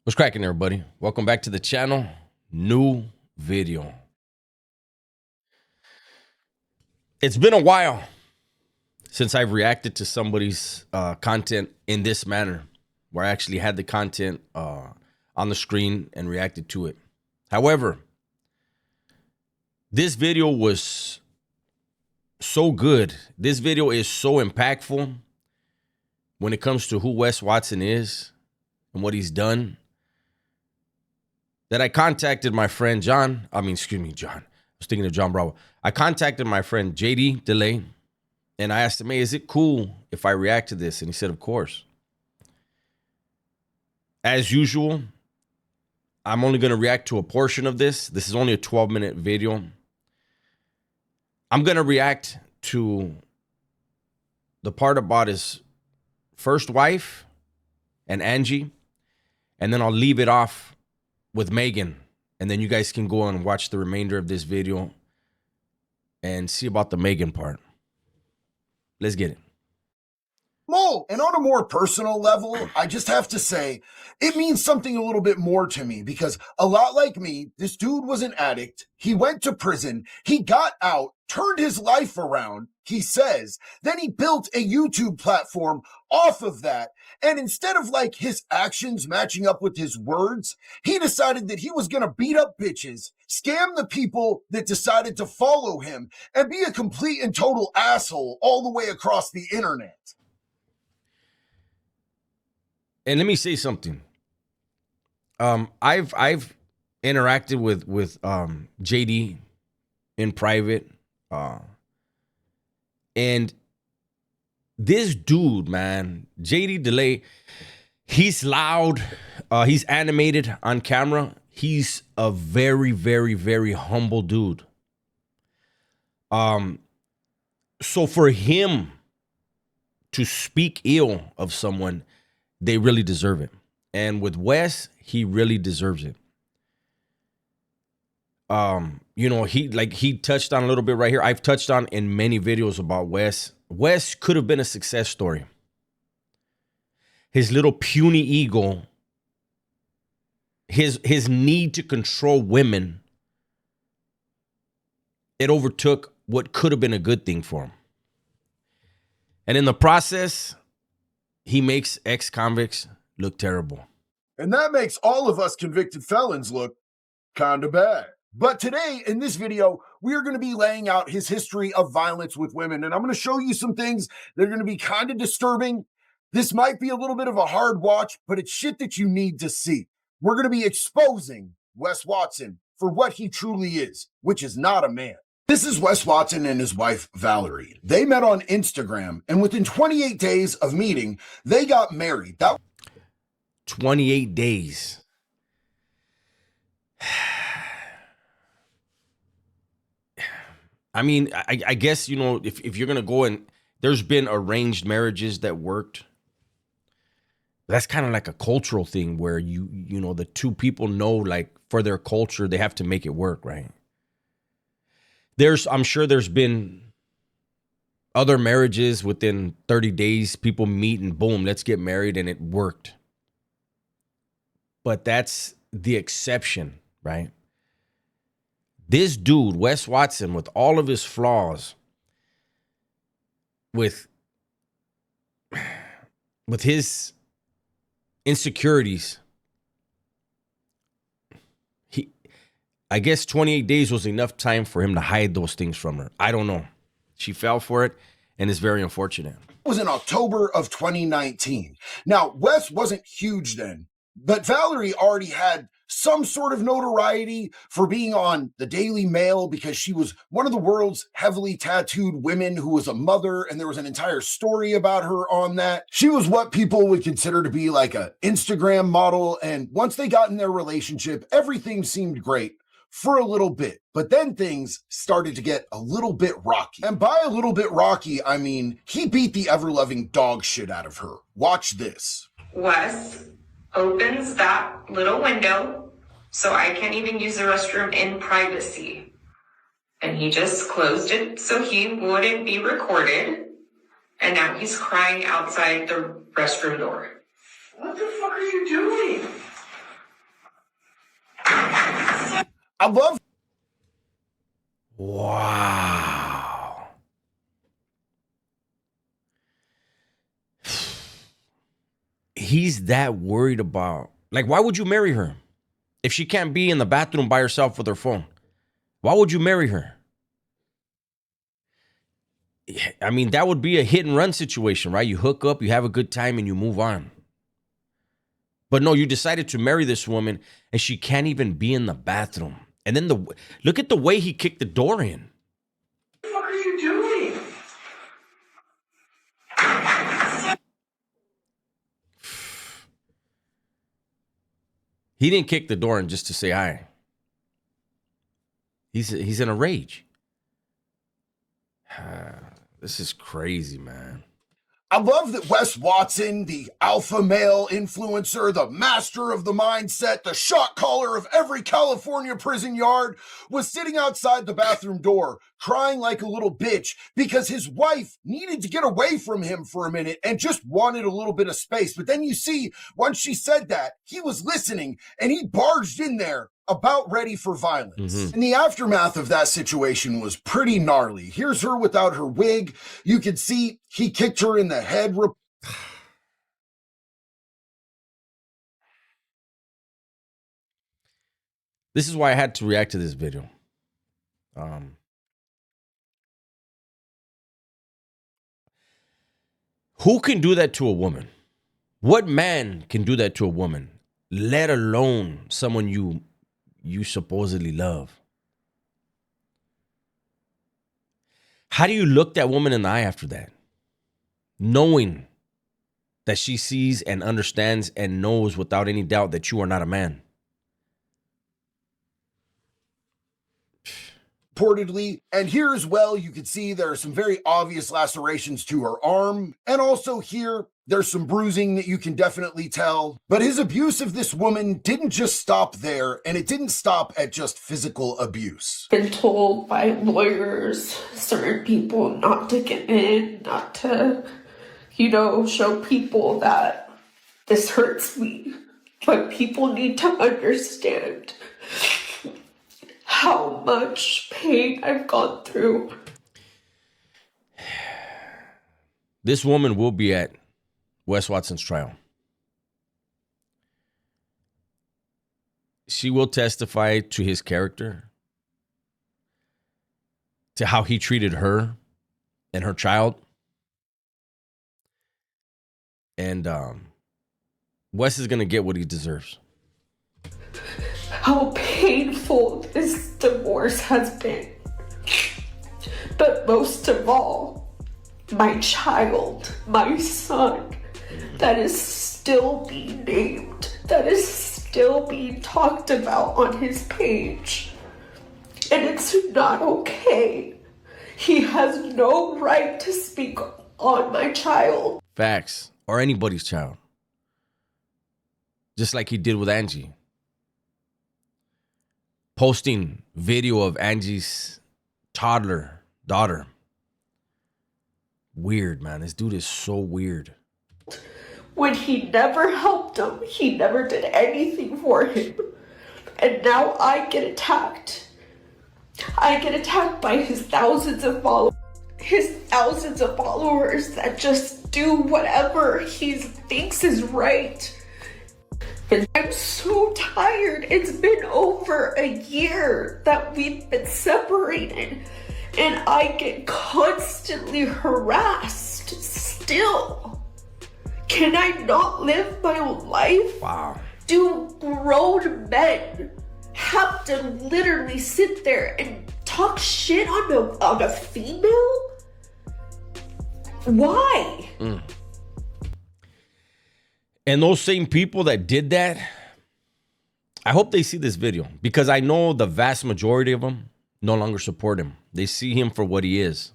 What's cracking, everybody? Welcome back to the channel. New video. It's been a while since I've reacted to somebody's content in this manner, where I actually had the content on the screen and reacted to it. However, this video was so good. This video is so impactful when it comes to who Wes Watson is and what he's done, that I contacted my friend John. I was thinking of John Bravo. I contacted my friend JD Delay, and I asked him, hey, is it cool if I react to this? And he said, of course. As usual, I'm only going to react to a portion of this. This is only a 12-minute video. I'm going to react to the part about his first wife and Angie, and then I'll leave it off with Megan, and then you guys can go on and watch the remainder of this video and see about the Megan part. Let's get it. Mo, and on a more personal level, I just have to say, it means something a little bit more to me because a lot like me, this dude was an addict. He went to prison. He got out, turned his life around, he says. Then he built a YouTube platform off of that. And instead of like his actions matching up with his words, he decided that he was going to beat up bitches, scam the people that decided to follow him, and be a complete and total asshole all the way across the internet. And let me say something. I've interacted with JD in private, and this dude, man, JD Delay, he's loud, he's animated on camera. He's a very, very, very humble dude. So for him to speak ill of someone, they really deserve it. And with Wes, he really deserves it. He touched on a little bit right here. I've touched on in many videos about Wes. Wes could have been a success story. His little puny ego, his need to control women, it overtook what could have been a good thing for him. And in the process, he makes ex-convicts look terrible. And that makes all of us convicted felons look kind of bad. But today, in this video, we are going to be laying out his history of violence with women. And I'm going to show you some things that are going to be kind of disturbing. This might be a little bit of a hard watch, but it's shit that you need to see. We're going to be exposing Wes Watson for what he truly is, which is not a man. This is Wes Watson and his wife, Valerie. They met on Instagram, and within 28 days of meeting, they got married. 28 days. I mean, I guess, you know, if you're going to go and there's been arranged marriages that worked. That's kind of like a cultural thing where you know, the two people know, like, for their culture, they have to make it work, right? I'm sure there's been other marriages within 30 days, people meet and boom, let's get married, and it worked. But that's the exception, right? This dude, Wes Watson, with all of his flaws, with his insecurities, I guess 28 days was enough time for him to hide those things from her. I don't know. She fell for it, and it's very unfortunate. It was in October of 2019. Now, Wes wasn't huge then, but Valerie already had some sort of notoriety for being on the Daily Mail because she was one of the world's heavily tattooed women who was a mother, and there was an entire story about her on that. She was what people would consider to be like an Instagram model, and once they got in their relationship, everything seemed great for a little bit. But then things started to get a little bit rocky. And by a little bit rocky, I mean he beat the ever-loving dog shit out of her. Watch this. Wes opens that little window so I can't even use the restroom in privacy. And he just closed it so he wouldn't be recorded. And now he's crying outside the restroom door. What the fuck are you doing? I love. Wow. He's that worried about, like, why would you marry her? If she can't be in the bathroom by herself with her phone, why would you marry her? I mean, that would be a hit and run situation, right? You hook up, you have a good time, and you move on. But no, you decided to marry this woman, and she can't even be in the bathroom. And then look at the way he kicked the door in. What are you doing? He didn't kick the door in just to say hi. He's in a rage. This is crazy, man. I love that Wes Watson, the alpha male influencer, the master of the mindset, the shot caller of every California prison yard, was sitting outside the bathroom door crying like a little bitch because his wife needed to get away from him for a minute and just wanted a little bit of space. But then you see, once she said that, he was listening and he barged in there about ready for violence. Mm-hmm. And the aftermath of that situation was pretty gnarly. Here's her without her wig. You can see he kicked her in the head. This is why I had to react to this video. Who can do that to a woman? What man can do that to a woman, let alone someone you supposedly love? How do you look that woman in the eye after that? Knowing that she sees and understands and knows without any doubt that you are not a man. Reportedly, and here as well, you can see there are some very obvious lacerations to her arm, and also here, there's some bruising that you can definitely tell. But his abuse of this woman didn't just stop there, and it didn't stop at just physical abuse. Been told by lawyers, certain people, not to get in, not to, show people that this hurts me. But people need to understand how much pain I've gone through. This woman will be at Wes Watson's trial. She will testify to his character, to how he treated her and her child. And Wes is going to get what he deserves. How painful this divorce has been. But most of all, my child, my son, that is still being named, that is still being talked about on his page. And it's not okay. He has no right to speak on my child. Facts. Or anybody's child. Just like he did with Angie. Posting video of Angie's toddler daughter. Weird, man. This dude is so weird. When he never helped him, he never did anything for him. And now I get attacked. I get attacked by his thousands of followers. His thousands of followers that just do whatever he thinks is right. And I'm so tired. It's been over a year that we've been separated. And I get constantly harassed still. Can I not live my life? Wow. Do grown men have to literally sit there and talk shit on a female? Why? And those same people that did that, I hope they see this video, because I know the vast majority of them no longer support him. They see him for what he is.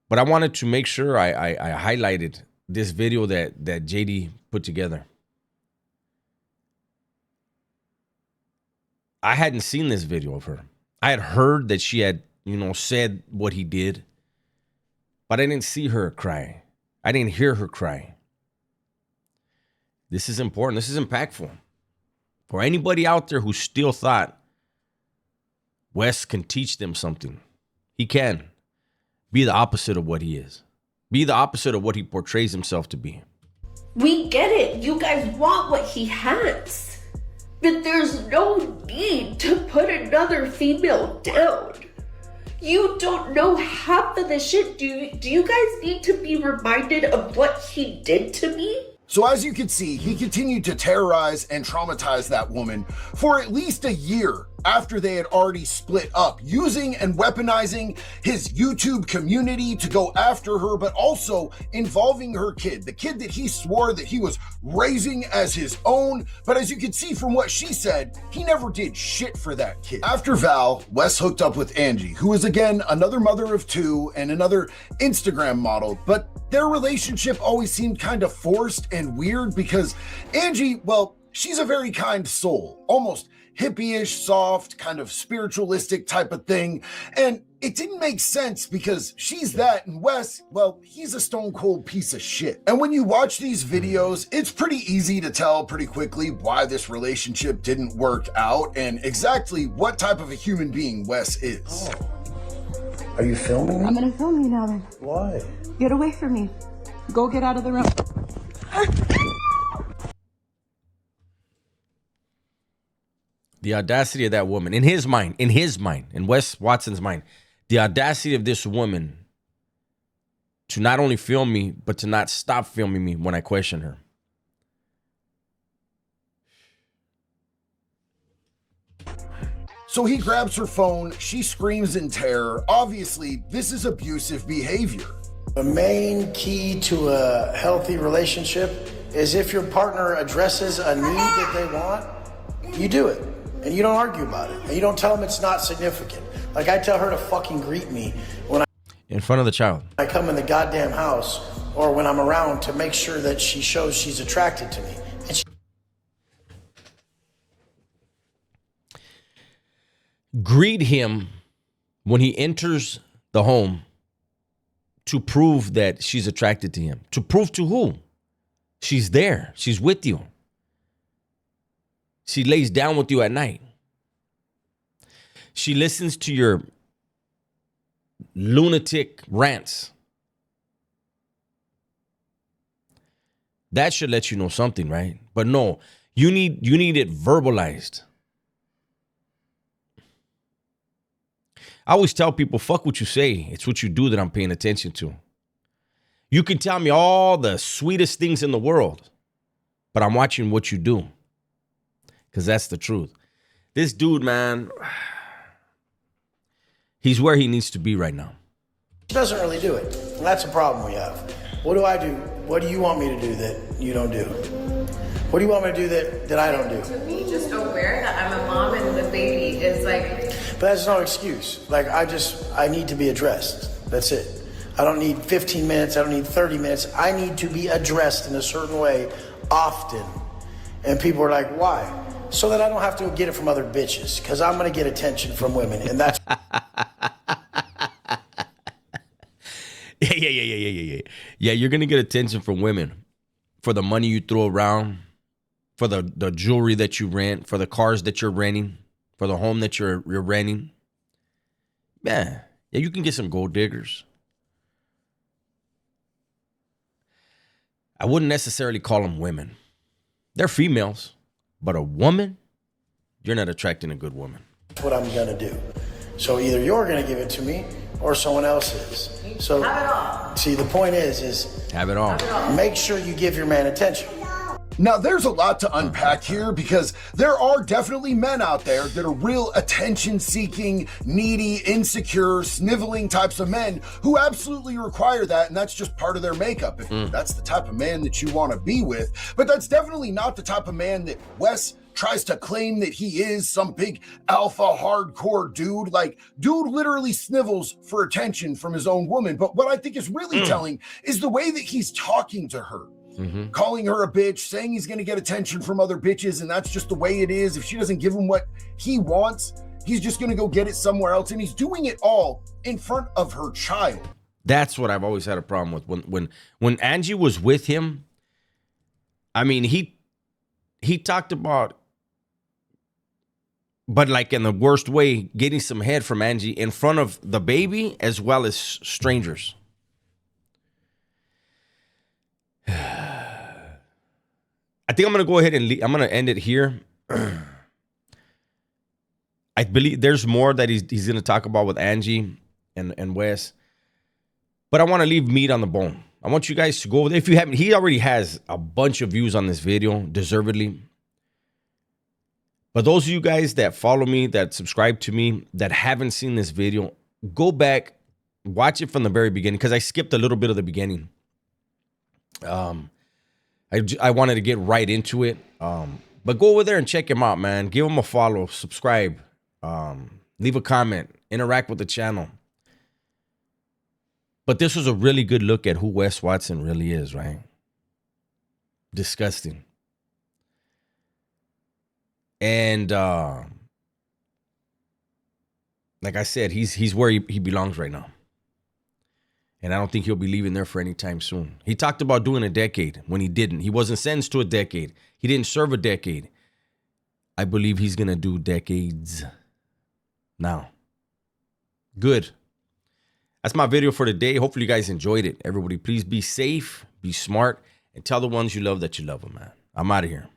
But I wanted to make sure I highlighted this video that JD put together. I hadn't seen this video of her. I had heard that she had, said what he did, but I didn't see her cry. I didn't hear her cry. This is important. This is impactful. For anybody out there who still thought Wes can teach them something, he can. Be the opposite of what he is. Be the opposite of what he portrays himself to be. We get it. You guys want what he has. But there's no need to put another female down. You don't know half of the shit. Do you guys need to be reminded of what he did to me? So as you can see, he continued to terrorize and traumatize that woman for at least a year after they had already split up, using and weaponizing his YouTube community to go after her, but also involving her kid, the kid that he swore that he was raising as his own. But as you can see from what she said, he never did shit for that kid. After Val, Wes hooked up with Angie, who is again another mother of two and another Instagram model, but their relationship always seemed kind of forced and weird because Angie, well, she's a very kind soul, almost hippie-ish, soft, kind of spiritualistic type of thing. And it didn't make sense because she's that and Wes, well, he's a stone cold piece of shit. And when you watch these videos, it's pretty easy to tell pretty quickly why this relationship didn't work out and exactly what type of a human being Wes is. Oh. Are you filming me? I'm gonna film you now then. Why? Get away from me. Go get out of the room. The audacity of that woman, in his mind, in Wes Watson's mind, the audacity of this woman to not only film me, but to not stop filming me when I question her. So he grabs her phone, she screams in terror. Obviously, this is abusive behavior. The main key to a healthy relationship is if your partner addresses a need that they want, you do it. And you don't argue about it. And you don't tell them it's not significant. Like I tell her to fucking greet me when in front of the child. I come in the goddamn house or when I'm around to make sure that she shows she's attracted to me. And she greet him when he enters the home to prove that she's attracted to him. To prove to who? She's there. She's with you. She lays down with you at night. She listens to your lunatic rants. That should let you know something, right? But no, you need it verbalized. I always tell people, fuck what you say. It's what you do that I'm paying attention to. You can tell me all the sweetest things in the world, but I'm watching what you do. Because that's the truth. This dude, man, he's where he needs to be right now. She doesn't really do it. And that's a problem we have. What do I do? What do you want me to do that you don't do? What do you want me to do that I don't do? To be just aware that I'm a mom and the baby is like... But that's no excuse. Like, I need to be addressed. That's it. I don't need 15 minutes. I don't need 30 minutes. I need to be addressed in a certain way often. And people are like, why? So that I don't have to get it from other bitches. Because I'm going to get attention from women. And that's... Yeah, you're going to get attention from women for the money you throw around, for the jewelry that you rent, for the cars that you're renting, for the home that you're renting. Yeah, you can get some gold diggers. I wouldn't necessarily call them women. They're females. But a woman, you're not attracting a good woman. That's what I'm going to do. So either you're going to give it to me or someone else is. So have it all. See, the point is have it all. Make sure you give your man attention. Now, there's a lot to unpack here because there are definitely men out there that are real attention-seeking, needy, insecure, sniveling types of men who absolutely require that, and that's just part of their makeup. If that's the type of man that you want to be with. But that's definitely not the type of man that Wes tries to claim that he is, some big alpha hardcore dude. Like, dude literally snivels for attention from his own woman. But what I think is really telling is the way that he's talking to her. Calling her a bitch, saying he's going to get attention from other bitches, and that's just the way it is. If she doesn't give him what he wants, he's just going to go get it somewhere else, and he's doing it all in front of her child. That's what I've always had a problem with. When Angie was with him, I mean, he talked about but like in the worst way, getting some head from Angie in front of the baby as well as strangers. I think I'm gonna go ahead and I'm gonna end it here. I believe there's more that he's gonna talk about with Angie and Wes, but I want to leave meat on the bone. I want you guys to go over there. If you haven't, he already has a bunch of views on this video, deservedly. But those of you guys that follow me, that subscribe to me, that haven't seen this video, go back, watch it from the very beginning, because I skipped a little bit of the beginning. I wanted to get right into it. But go over there and check him out, man. Give him a follow, subscribe, leave a comment, interact with the channel. But this was a really good look at who Wes Watson really is, right? Disgusting. And like I said, he's where he belongs right now. And I don't think he'll be leaving there for any time soon. He talked about doing a decade when he didn't. He wasn't sentenced to a decade. He didn't serve a decade. I believe he's going to do decades now. Good. That's my video for today. Hopefully you guys enjoyed it. Everybody, please be safe, be smart, and tell the ones you love that you love them, man. I'm out of here.